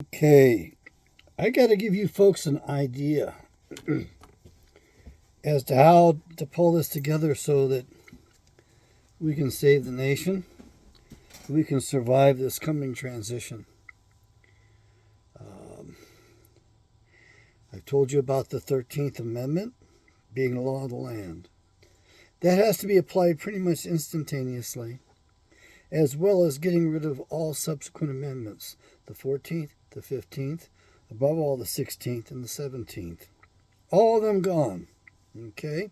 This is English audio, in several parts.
Okay, I got to give you folks an idea as to how to pull this together so that we can save the nation, we can survive this coming transition. Um, I've told you about the 13th Amendment being the law of the land. That has to be applied pretty much instantaneously, as well as getting rid of all subsequent amendments, the 14th, the 15th, above all the 16th and the 17th. All of them gone. Okay?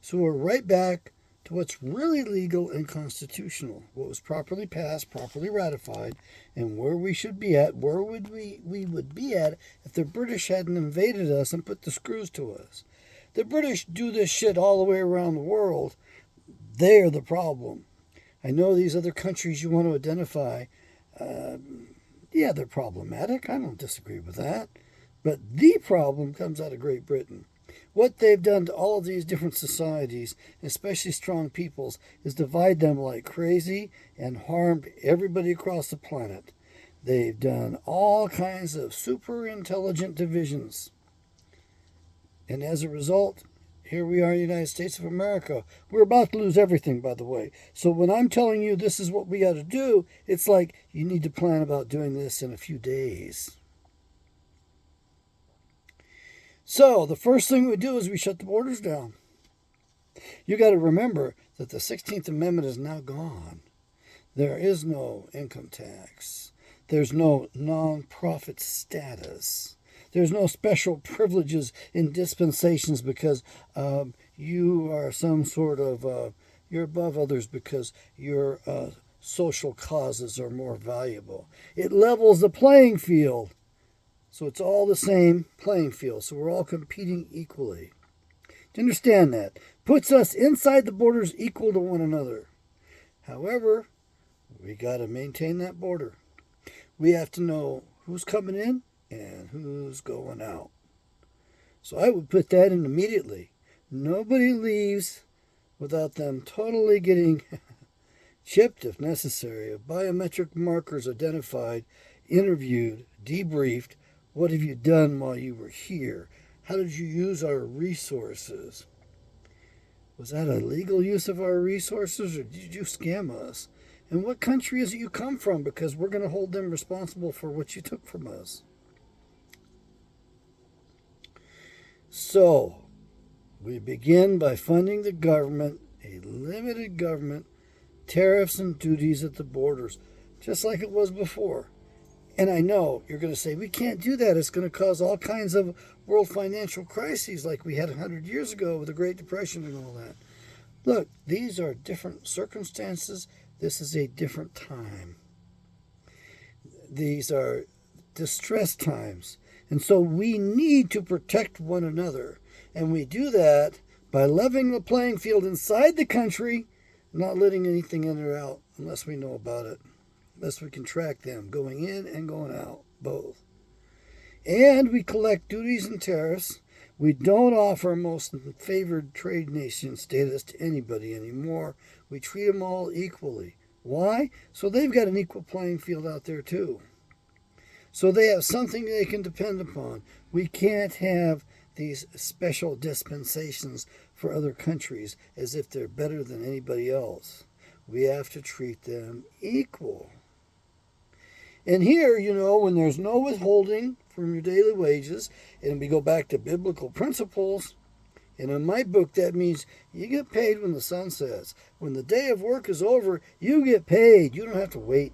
So we're right back to what's really legal and constitutional, what was properly passed, properly ratified, and where we should be at, where would we would be at if the British hadn't invaded us and put the screws to us. The British do this shit all the way around the world. They're the problem. I know these other countries you want to identify, uh, yeah, they're problematic. I don't disagree with that. But the problem comes out of Great Britain. What they've done to all of these different societies, especially strong peoples, is divide them like crazy and harmed everybody across the planet. They've done all kinds of super intelligent divisions. And as a result, here we are in the United States of America. We're about to lose everything, by the way. So when I'm telling you this is what we got to do, it's like you need to plan about doing this in a few days. So the first thing we do is we shut the borders down. You got to remember that the 16th Amendment is now gone. There is no income tax. There's no non-profit status. There's no special privileges in dispensations because you are some sort of, you're above others because your social causes are more valuable. It levels the playing field. So it's all the same playing field. So we're all competing equally. To understand that puts us inside the borders equal to one another. However, we got to maintain that border. We have to know who's coming in and who's going out. So I would put that in immediately. Nobody leaves without them totally getting chipped if necessary, biometric markers identified, interviewed, debriefed. What have you done while you were here? How did you use our resources? Was that a legal use of our resources or did you scam us? And what country is it you come from? Because we're going to hold them responsible for what you took from us. So, we begin by funding the government, a limited government, tariffs and duties at the borders, just like it was before. And I know you're going to say, we can't do that. It's going to cause all kinds of world financial crises like we had 100 years ago with the Great Depression and all that. Look, these are different circumstances. This is a different time. These are distress times. And so we need to protect one another. And we do that by leveling the playing field inside the country, not letting anything in or out unless we know about it. Unless we can track them going in and going out, both. And we collect duties and tariffs. We don't offer most favored trade nation status to anybody anymore. We treat them all equally. Why? So they've got an equal playing field out there too. So they have something they can depend upon. We can't have these special dispensations for other countries as if they're better than anybody else. We have to treat them equal. And here, when there's no withholding from your daily wages, and we go back to biblical principles, and in my book, that means you get paid when the sun sets. When the day of work is over, you get paid. You don't have to wait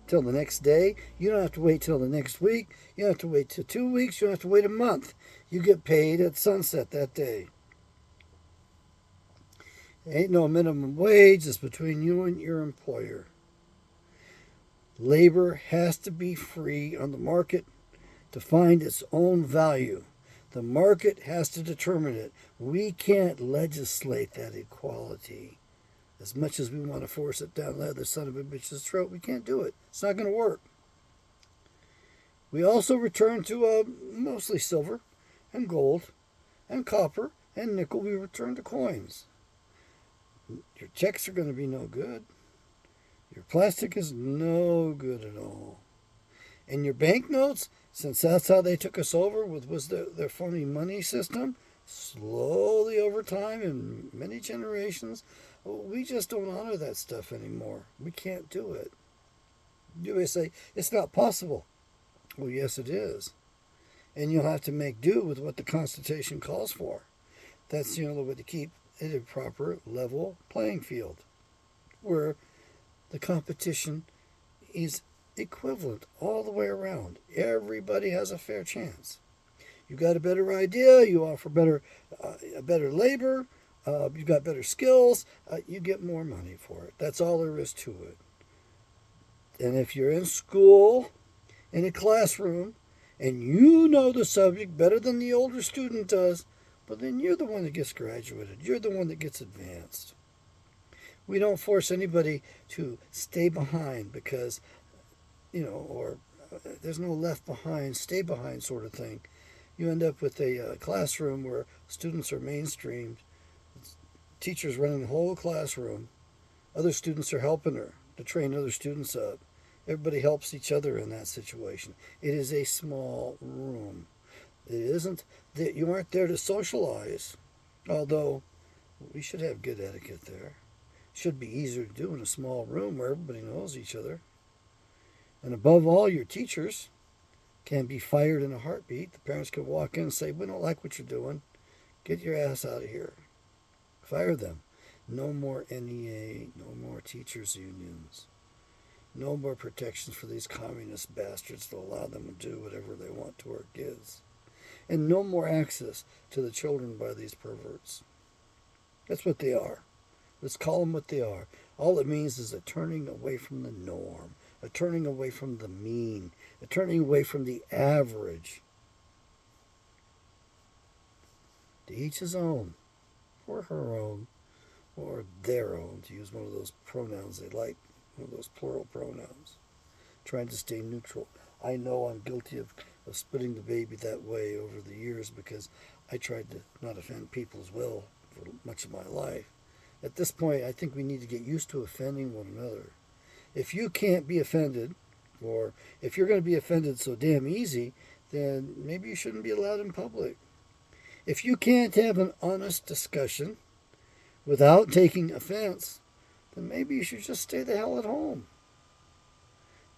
till the next day. You don't have to wait till the next week. You don't have to wait till 2 weeks. You don't have to wait a month. You get paid at sunset that day. Ain't no minimum wage. It's between you and your employer. Labor has to be free on the market to find its own value. The market has to determine it. We can't legislate that equality. As much as we want to force it down the other son of a bitch's throat, we can't do it. It's not going to work. We also return to mostly silver and gold and copper and nickel. We return to coins. Your checks are going to be no good. Your plastic is no good at all. And your banknotes, since that's how they took us over was their phony money system, slowly over time and many generations, we just don't honor that stuff anymore. We can't do it. You may say, it's not possible. Well, yes, it is. And you'll have to make do with what the Constitution calls for. That's the only way to keep it a proper level playing field where the competition is equivalent all the way around. Everybody has a fair chance. You got a better idea, you offer better labor, you've got better skills, you get more money for it. That's all there is to it. And if you're in school, in a classroom, and you know the subject better than the older student does, well, then you're the one that gets graduated. You're the one that gets advanced. We don't force anybody to stay behind because, or there's no left behind, stay behind sort of thing. You end up with a classroom where students are mainstreamed, teachers running the whole classroom, other students are helping her to train other students up. Everybody helps each other in that situation. It is a small room. It isn't that you aren't there to socialize, although we should have good etiquette there. It should be easier to do in a small room where everybody knows each other. And above all, your teachers can be fired in a heartbeat. The parents can walk in and say, we don't like what you're doing. Get your ass out of here. Fire them. No more NEA, no more teachers' unions. No more protections for these communist bastards to allow them to do whatever they want to our kids. And no more access to the children by these perverts. That's what they are. Let's call them what they are. All it means is a turning away from the norm, a turning away from the mean, a turning away from the average. To each his own, or her own, or their own, to use one of those pronouns they like, one of those plural pronouns. Trying to stay neutral. I know I'm guilty of splitting the baby that way over the years because I tried to not offend people as well for much of my life. At this point, I think we need to get used to offending one another. If you can't be offended, or if you're going to be offended so damn easy, then maybe you shouldn't be allowed in public. If you can't have an honest discussion without taking offense, then maybe you should just stay the hell at home.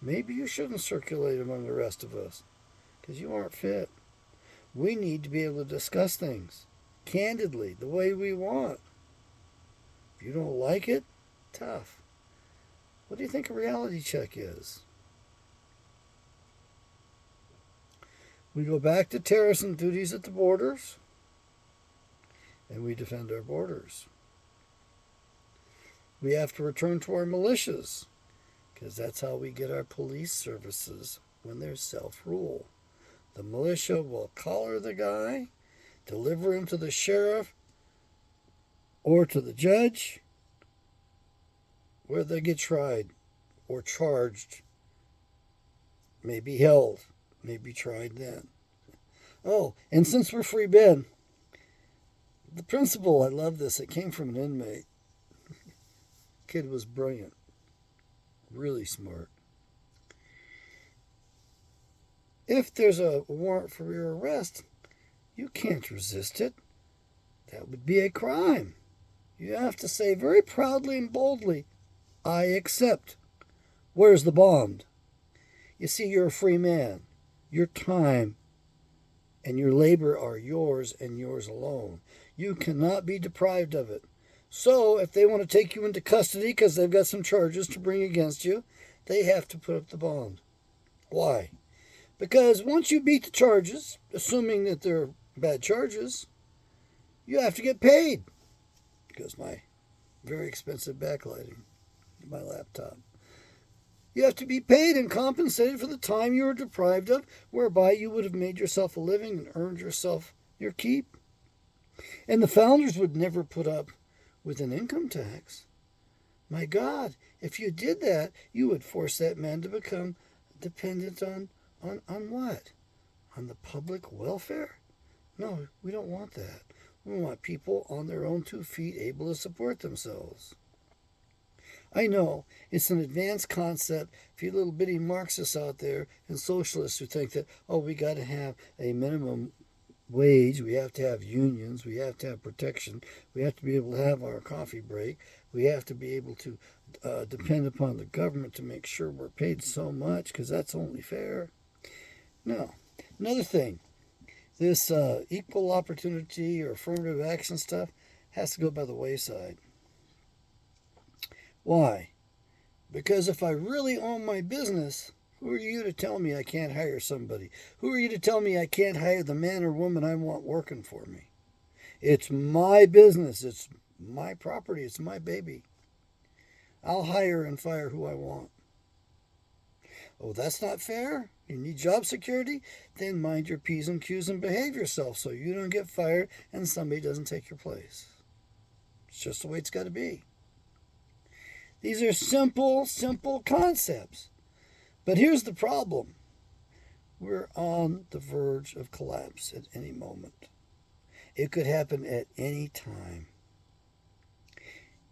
Maybe you shouldn't circulate among the rest of us because you aren't fit. We need to be able to discuss things candidly, the way we want. If you don't like it, tough. What do you think a reality check is? We go back to tariffs and duties at the borders, and we defend our borders. We have to return to our militias, because that's how we get our police services when there's self-rule. The militia will collar the guy, deliver him to the sheriff or to the judge, where they get tried or charged, may be held, may be tried then. Oh, and since we're free Ben, the principal, I love this, it came from an inmate. Kid was brilliant, really smart. If there's a warrant for your arrest, you can't resist it. That would be a crime. You have to say very proudly and boldly, I accept. Where's the bond? You see, you're a free man. Your time and your labor are yours and yours alone. You cannot be deprived of it. So if they want to take you into custody because they've got some charges to bring against you, they have to put up the bond. Why? Because once you beat the charges, assuming that they're bad charges, you have to get paid. Because my very expensive backlighting, my laptop. You have to be paid and compensated for the time you were deprived of, whereby you would have made yourself a living and earned yourself your keep. And the founders would never put up with an income tax. My God, if you did that, you would force that man to become dependent on what? On the public welfare? No, we don't want that. We want people on their own 2 feet able to support themselves. I know it's an advanced concept for you little bitty Marxists out there and socialists who think that, oh, we got to have a minimum wage, we have to have unions, we have to have protection, we have to be able to have our coffee break, we have to be able to depend upon the government to make sure we're paid so much because that's only fair. No. Another thing, this equal opportunity or affirmative action stuff has to go by the wayside. Why? Because if I really own my business, who are you to tell me I can't hire somebody? Who are you to tell me I can't hire the man or woman I want working for me? It's my business. It's my property. It's my baby. I'll hire and fire who I want. Oh, that's not fair? You need job security? Then mind your P's and Q's and behave yourself so you don't get fired and somebody doesn't take your place. It's just the way it's got to be. These are simple concepts. But here's the problem. We're on the verge of collapse at any moment. It could happen at any time.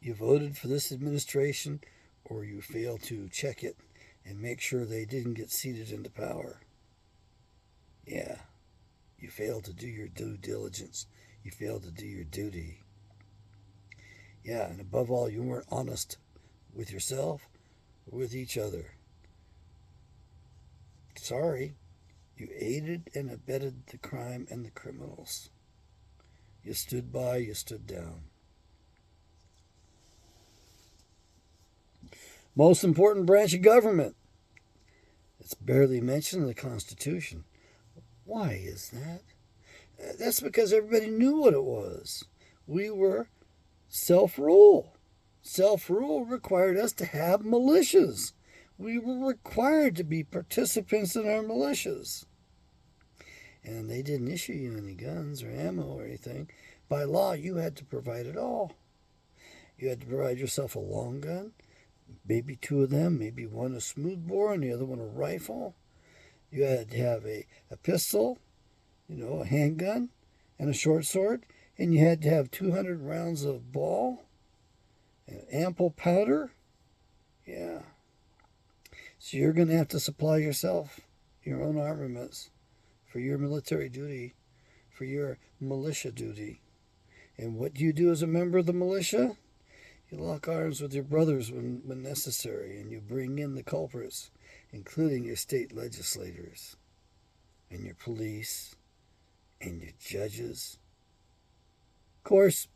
You voted for this administration or you failed to check it and make sure they didn't get seated into power. Yeah, you failed to do your due diligence. You failed to do your duty. Yeah, and above all, you weren't honest with yourself or with each other. Sorry, you aided and abetted the crime and the criminals. You stood by, you stood down. Most important branch of government. It's barely mentioned in the Constitution. Why is that? That's because everybody knew what it was. We were self-rule. Self-rule required us to have militias. We were required to be participants in our militias. And they didn't issue you any guns or ammo or anything. By law, you had to provide it all. You had to provide yourself a long gun, maybe two of them, maybe one a smoothbore and the other one a rifle. You had to have a pistol, a handgun, and a short sword. And you had to have 200 rounds of ball and ample powder. Yeah. So you're going to have to supply yourself your own armaments for your military duty, for your militia duty. And what do you do as a member of the militia? You lock arms with your brothers when necessary, and you bring in the culprits, including your state legislators, and your police, and your judges. Of course,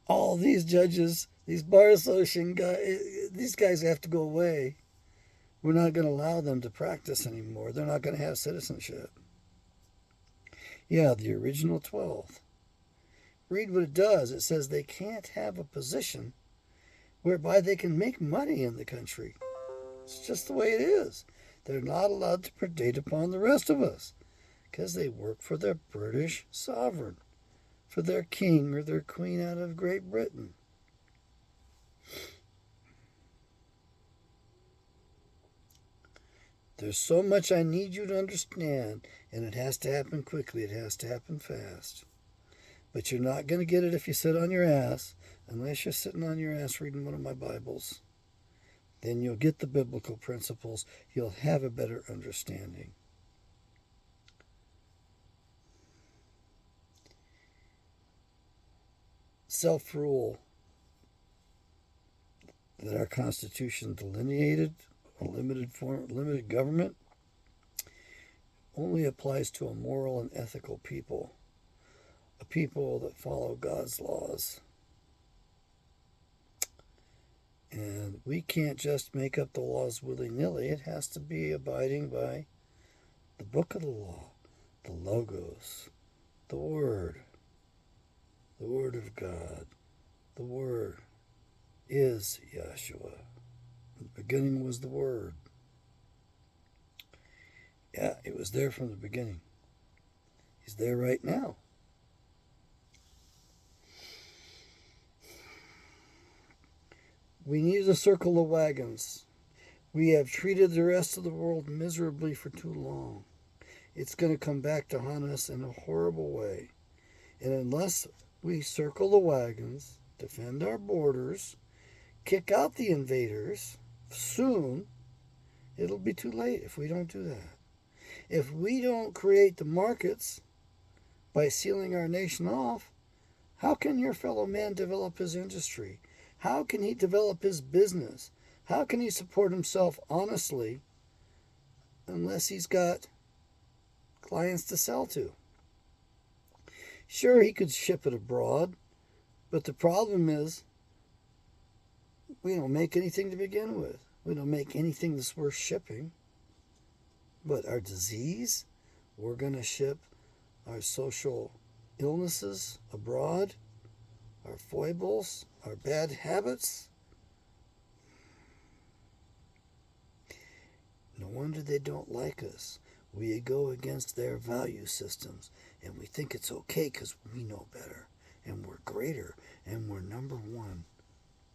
all these judges, these bar association guys, these guys have to go away. We're not going to allow them to practice anymore. They're not going to have citizenship. Yeah, the original 12. Read what it does. It says they can't have a position whereby they can make money in the country. It's just the way it is. They're not allowed to predate upon the rest of us because they work for their British sovereign, for their king or their queen out of Great Britain. There's so much I need you to understand, and it has to happen quickly. It has to happen fast. But you're not going to get it if you sit on your ass, unless you're sitting on your ass reading one of my Bibles. Then you'll get the biblical principles. You'll have a better understanding. Self-rule that our Constitution delineated, a limited government, only applies to a moral and ethical people, a people that follow God's laws. And we can't just make up the laws willy-nilly. It has to be abiding by the book of the law, the Logos, the Word of God. The Word is Yahshua. In the beginning was the Word. Yeah, it was there from the beginning. He's there right now. We need to circle the wagons. We have treated the rest of the world miserably for too long. It's going to come back to haunt us in a horrible way. And unless we circle the wagons, defend our borders, kick out the invaders soon, it'll be too late if we don't do that. If we don't create the markets by sealing our nation off, how can your fellow man develop his industry? How can he develop his business? How can he support himself honestly unless he's got clients to sell to? Sure, he could ship it abroad, but the problem is we don't make anything to begin with. We don't make anything that's worth shipping. But our disease, we're going to ship our social illnesses abroad, our foibles, our bad habits. No wonder they don't like us. We go against their value systems, and we think it's okay because we know better, and we're greater, and we're number one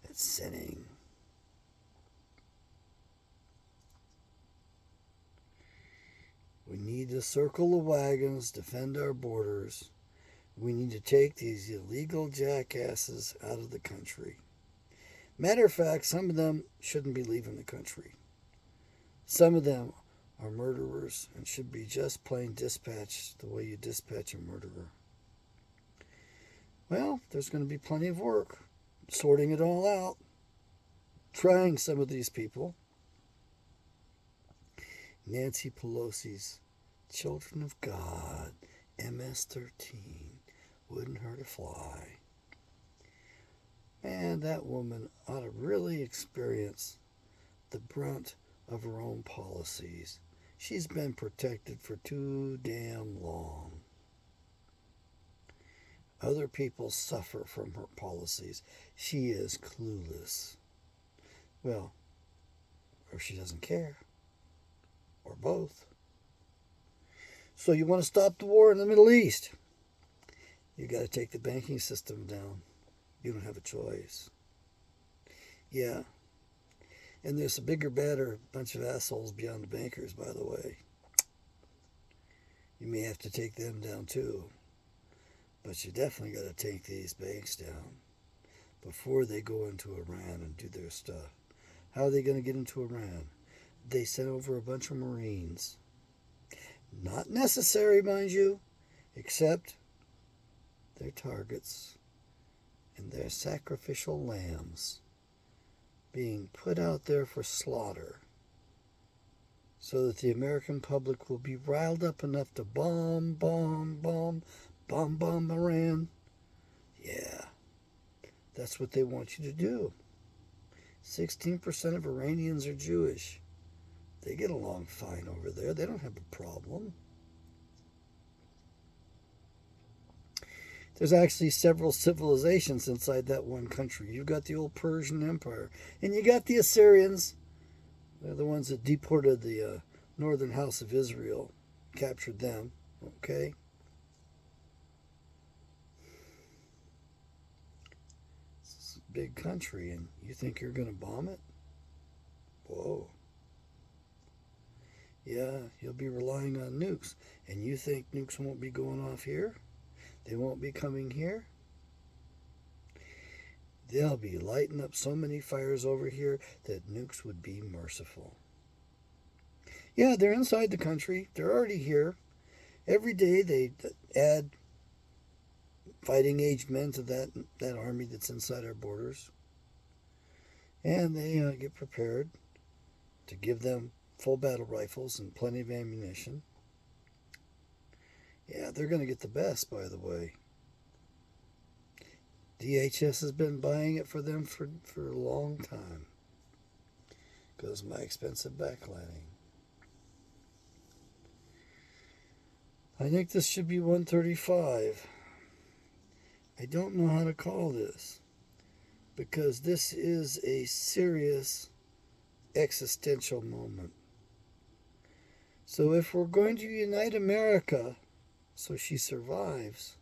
at sinning. We need to circle the wagons, defend our borders. We need to take these illegal jackasses out of the country. Matter of fact, some of them shouldn't be leaving the country. Some of them are murderers and should be just plain dispatched the way you dispatch a murderer. Well, there's going to be plenty of work sorting it all out, trying some of these people. Nancy Pelosi's Children of God, MS-13, wouldn't hurt a fly. Man, that woman ought to really experience the brunt of her own policies. She's been protected for too damn long. Other people suffer from her policies. She is clueless. Well, or she doesn't care. Or both. So you want to stop the war in the Middle East? You got to take the banking system down. You don't have a choice. Yeah. And there's a bigger, badder bunch of assholes beyond the bankers, by the way. You may have to take them down too. But you definitely got to take these banks down before they go into Iran and do their stuff. How are they going to get into Iran? They sent over a bunch of Marines. Not necessary, mind you, except they're targets and they're sacrificial lambs being put out there for slaughter so that the American public will be riled up enough to bomb Iran. Yeah, that's what they want you to do. 16% of Iranians are Jewish. They get along fine over there. They don't have a problem. There's actually several civilizations inside that one country. You've got the old Persian Empire, and you got the Assyrians. They're the ones that deported the northern house of Israel, captured them. Okay? It's a big country, and you think you're going to bomb it? Whoa. Yeah, you'll be relying on nukes. And you think nukes won't be going off here? They won't be coming here? They'll be lighting up so many fires over here that nukes would be merciful. Yeah, they're inside the country. They're already here. Every day they add fighting-age men to that army that's inside our borders. And they get prepared to give them full battle rifles and plenty of ammunition. Yeah, they're going to get the best, by the way. DHS has been buying it for them for a long time because of my expensive backlighting. I think this should be 135. I don't know how to call this because this is a serious existential moment. So if we're going to unite America so she survives,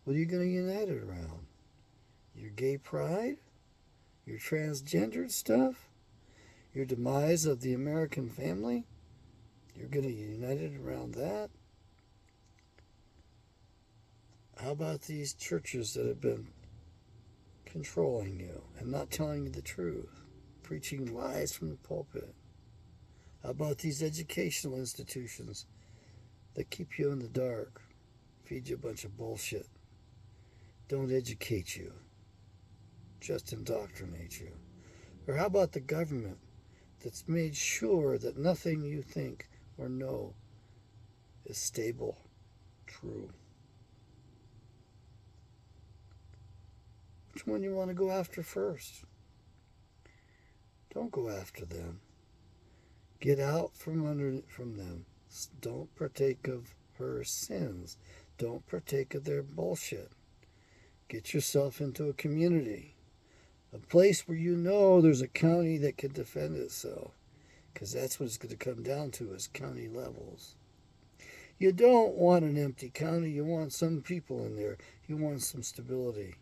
what are you going to unite it around? Your gay pride? Your transgendered stuff? Your demise of the American family? You're going to unite it around that? How about these churches that have been controlling you and not telling you the truth, preaching lies from the pulpit? How about these educational institutions that keep you in the dark, feed you a bunch of bullshit, don't educate you, just indoctrinate you? Or how about the government that's made sure that nothing you think or know is stable, true? Which one you want to go after first? Don't go after them. Get out from them. Don't partake of her sins. Don't partake of their bullshit. Get yourself into a community, a place where you know there's a county that can defend itself, because that's what it's going to come down to, is county levels. You don't want an empty county. You want some people in there. You want some stability.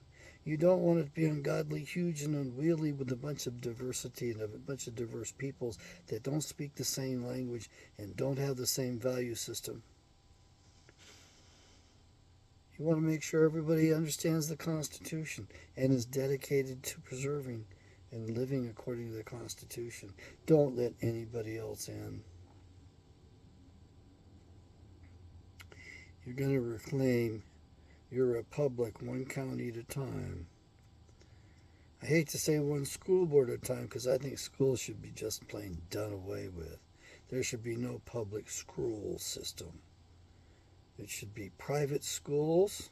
You don't want it to be ungodly, huge, and unwieldy with a bunch of diversity and a bunch of diverse peoples that don't speak the same language and don't have the same value system. You want to make sure everybody understands the Constitution and is dedicated to preserving and living according to the Constitution. Don't let anybody else in. You're going to reclaim your republic one county at a time. I hate to say one school board at a time, because I think schools should be just plain done away with. There should be no public school system. It should be private schools,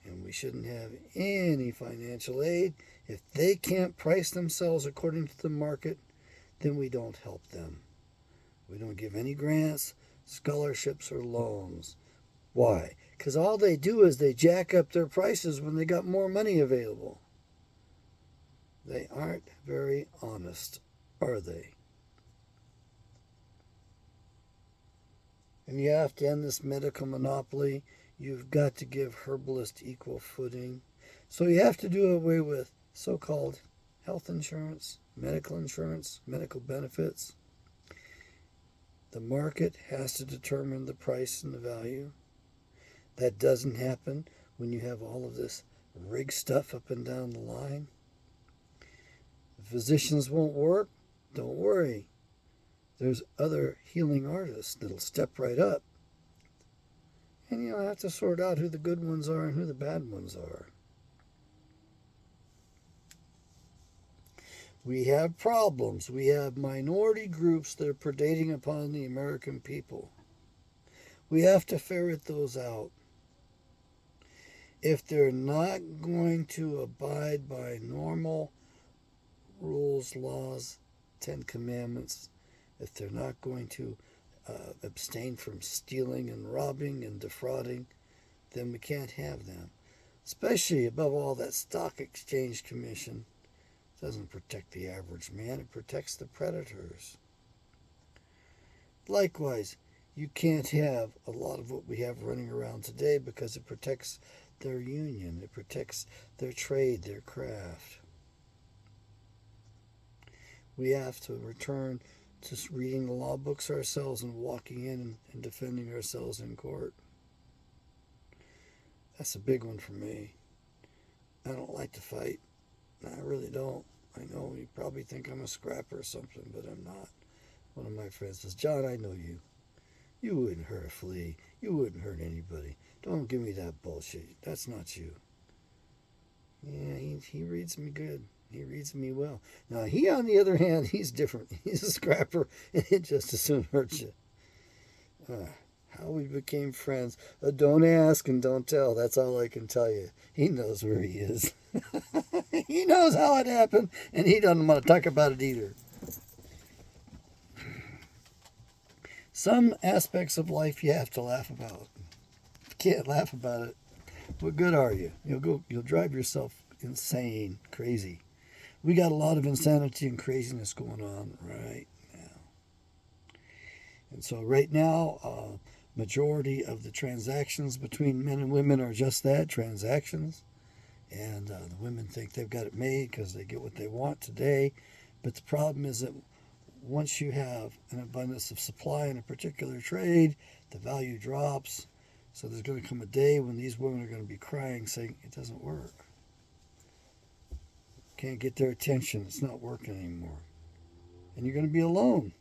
and we shouldn't have any financial aid. If they can't price themselves according to the market, then we don't help them. We don't give any grants, scholarships, or loans. Why? Because all they do is they jack up their prices when they got more money available. They aren't very honest, are they? And you have to end this medical monopoly. You've got to give herbalists equal footing. So you have to do away with so-called health insurance, medical benefits. The market has to determine the price and the value. That doesn't happen when you have all of this rigged stuff up and down the line. The physicians won't work. Don't worry. There's other healing artists that'll step right up. And you'll have to sort out who the good ones are and who the bad ones are. We have problems. We have minority groups that are predating upon the American people. We have to ferret those out. If they're not going to abide by normal rules, laws, 10 Commandments, if they're not going to abstain from stealing and robbing and defrauding, then we can't have them. Especially, above all, that Stock Exchange Commission doesn't protect the average man. It protects the predators. Likewise, you can't have a lot of what we have running around today because it protects their union. It protects their trade, their craft. We have to return to reading the law books ourselves and walking in and defending ourselves in court. That's a big one for me. I don't like to fight. I really don't. I know you probably think I'm a scrapper or something, but I'm not. One of my friends says, John, I know you. You wouldn't hurt a flea. You wouldn't hurt anybody. Don't give me that bullshit. That's not you. Yeah, he reads me good. He reads me well. Now, he, on the other hand, he's different. He's a scrapper, and it just as soon hurts you. How we became friends. Don't ask and don't tell. That's all I can tell you. He knows where he is. He knows how it happened, and he doesn't want to talk about it either. Some aspects of life you have to laugh about. If you can't laugh about it, what good are you? You'll drive yourself insane, crazy. We got a lot of insanity and craziness going on right now. And so right now, majority of the transactions between men and women are just that, transactions. And the women think they've got it made because they get what they want today. But the problem is that once you have an abundance of supply in a particular trade, the value drops. So there's going to come a day when these women are going to be crying, saying, it doesn't work. Can't get their attention. It's not working anymore. And you're going to be alone.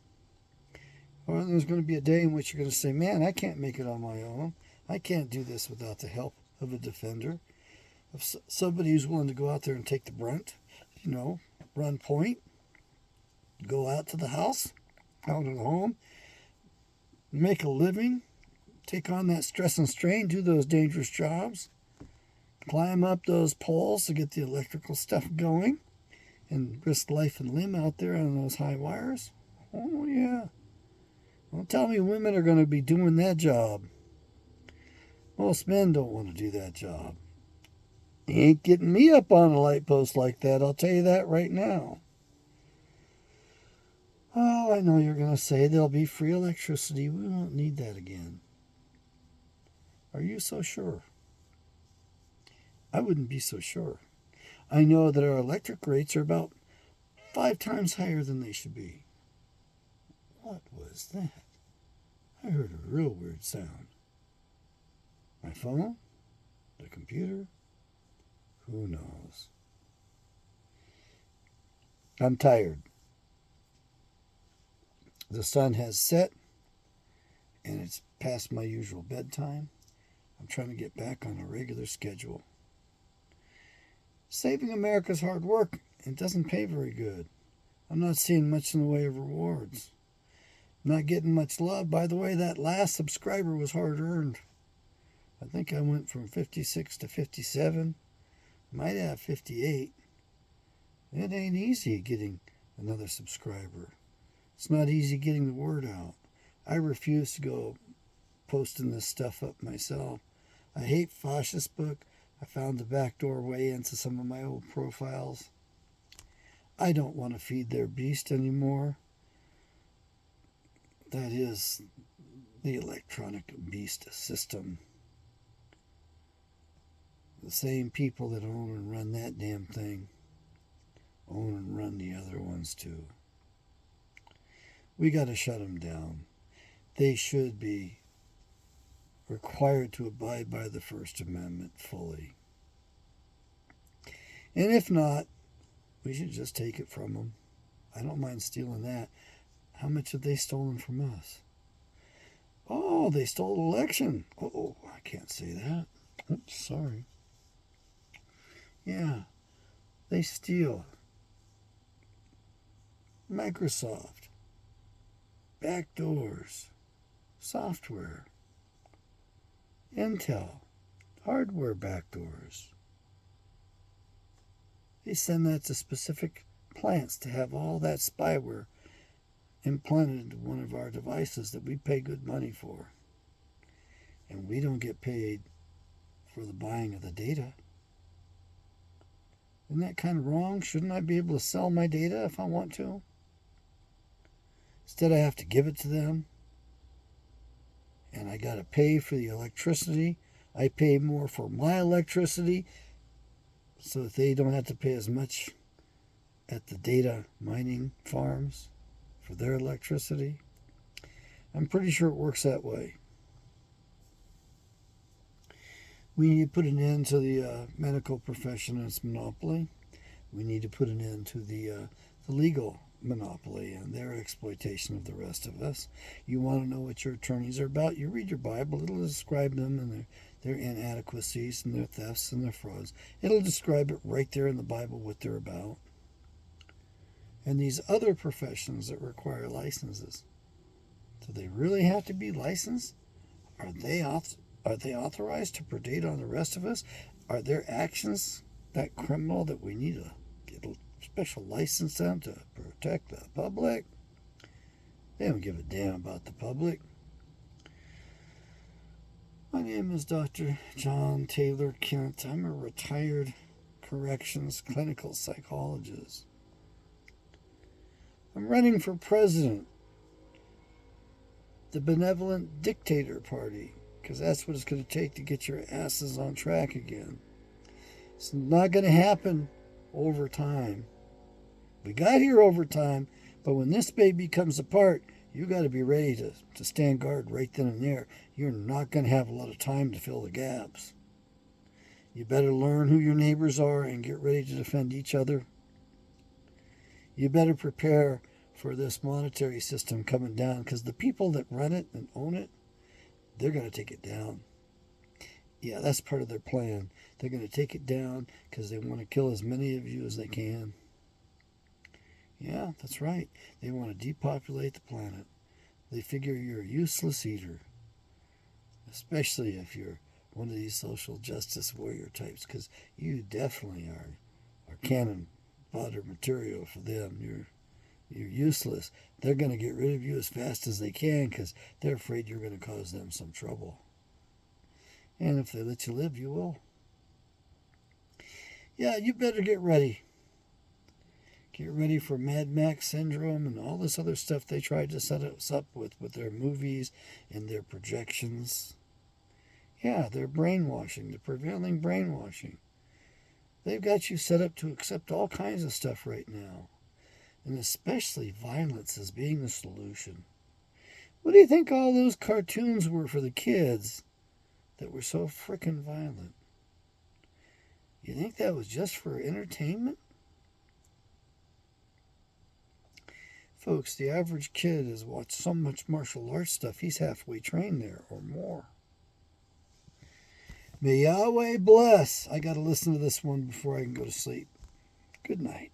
Or there's going to be a day in which you're going to say, man, I can't make it on my own. I can't do this without the help of a defender, of somebody who's willing to go out there and take the brunt, run point, go out to the house, out of the home, make a living, take on that stress and strain, do those dangerous jobs, climb up those poles to get the electrical stuff going, and risk life and limb out there on those high wires. Oh, yeah. Don't tell me women are going to be doing that job. Most men don't want to do that job. You ain't getting me up on a light post like that, I'll tell you that right now. Oh, I know you're going to say there'll be free electricity. We won't need that again. Are you so sure? I wouldn't be so sure. I know that our electric rates are about 5 times higher than they should be. What was that? I heard a real weird sound. My phone? The computer? Who knows? I'm tired. The sun has set, and it's past my usual bedtime. I'm trying to get back on a regular schedule. Saving America's hard work, it doesn't pay very good. I'm not seeing much in the way of rewards. I'm not getting much love. By the way, that last subscriber was hard earned. I think I went from 56 to 57. Might have 58. It ain't easy getting another subscriber. It's not easy getting the word out. I refuse to go posting this stuff up myself. I hate Facebook. I found the backdoor way into some of my old profiles. I don't want to feed their beast anymore. That is the electronic beast system. The same people that own and run that damn thing own and run the other ones too. We got to shut them down. They should be required to abide by the First Amendment fully. And if not, we should just take it from them. I don't mind stealing that. How much have they stolen from us? Oh, they stole the election. Oh, I can't say that. Oops, sorry. Yeah, they steal. Microsoft. Backdoors. Software. Intel. Hardware backdoors. They send that to specific plants to have all that spyware implanted into one of our devices that we pay good money for. And we don't get paid for the buying of the data. Isn't that kind of wrong? Shouldn't I be able to sell my data if I want to? Instead, I have to give it to them. And I got to pay for the electricity. I pay more for my electricity so that they don't have to pay as much at the data mining farms for their electricity. I'm pretty sure it works that way. We need to put an end to the medical profession and its monopoly. We need to put an end to the legal monopoly and their exploitation of the rest of us. You want to know what your attorneys are about? You read your Bible. It'll describe them and their inadequacies and their thefts and their frauds. It'll describe it right there in the Bible what they're about. And these other professions that require licenses, do they really have to be licensed? Are they authorized to predate on the rest of us? Are their actions that criminal that we need to get a special license on to protect the public? They don't give a damn about the public. My name is Dr. John Taylor Kent. I'm a retired corrections clinical psychologist. I'm running for president, the benevolent dictator party, because that's what it's going to take to get your asses on track again. It's not going to happen over time. We got here over time, but when this baby comes apart, you got to be ready to stand guard right then and there. You're not going to have a lot of time to fill the gaps. You better learn who your neighbors are and get ready to defend each other You better prepare for this monetary system coming down, because the people that run it and own it, they're going to take it down. Yeah, that's part of their plan. They're going to take it down because they want to kill as many of you as they can. Yeah, that's right. They want to depopulate the planet. They figure you're a useless eater, especially if you're one of these social justice warrior types, because you definitely are cannon fodder material for them. You're useless. They're going to get rid of you as fast as they can because they're afraid you're going to cause them some trouble. And if they let you live, you will. Yeah, you better get ready. Get ready for Mad Max syndrome and all this other stuff they tried to set us up with their movies and their projections. Yeah, they're brainwashing, the prevailing brainwashing. They've got you set up to accept all kinds of stuff right now, and especially violence as being the solution. What do you think all those cartoons were for the kids that were so frickin' violent? You think that was just for entertainment? Folks, the average kid has watched so much martial arts stuff, he's halfway trained there or more. May Yahweh bless. I got to listen to this one before I can go to sleep. Good night.